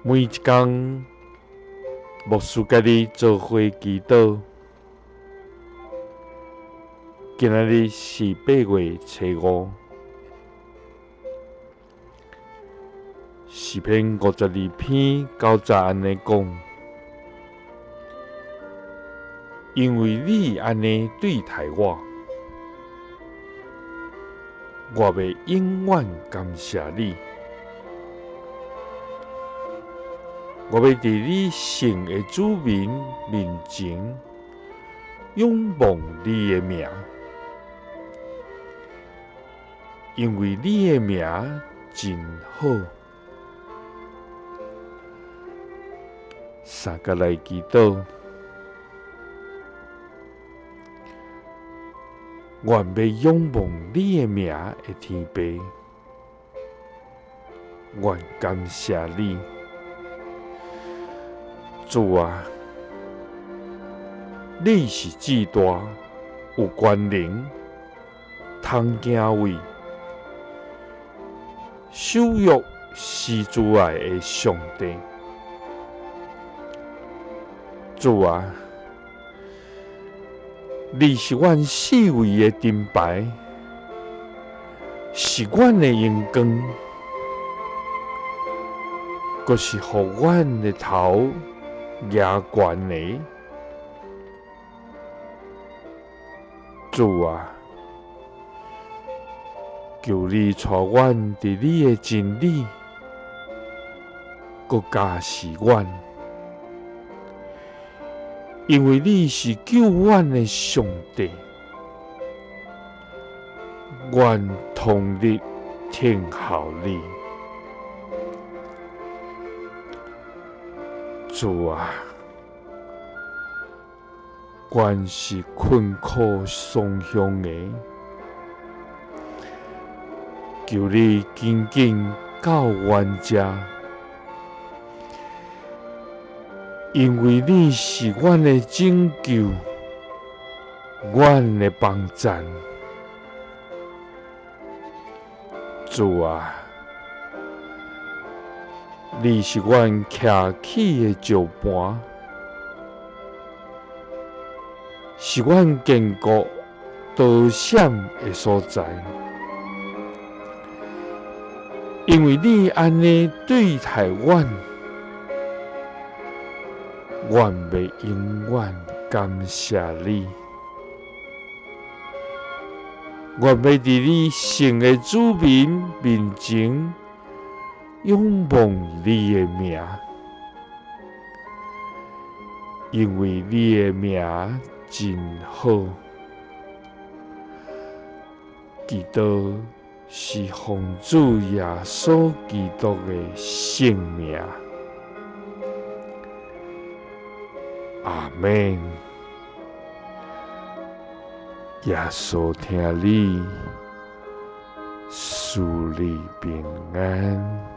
每一天，牧师甲你做伙祈祷。今仔日是8月初5，诗篇52篇9节安尼讲：因为你安尼对待我，我要永远感谢你。我要伫你圣的子民面前仰望你的名，因为你的名真好。三个来祈祷，愿要仰望你的名的天父，愿感谢你。主啊，你是至大有权能、通行位、守约施慈爱的上帝。主啊，你是阮四围的灯牌，是阮的阳光，阁是互阮的头仰悬的。主啊，求你带阮伫你的真理，阁加持阮，因为你是救阮的上帝。愿统力听候你。主啊，阮是困苦丧乡的，求你紧紧到阮遮，因为你是阮的拯救，阮的帮赞。主啊，你是阮徛起的石盘，是阮坚固躲闪的所在。因为你安尼对待阮，阮要永远感谢你。我要伫你圣的子民面前仰望你的名，因为你的名真好。祈祷是奉主耶稣基督的圣名，阿们。耶稣听你，赐你平安。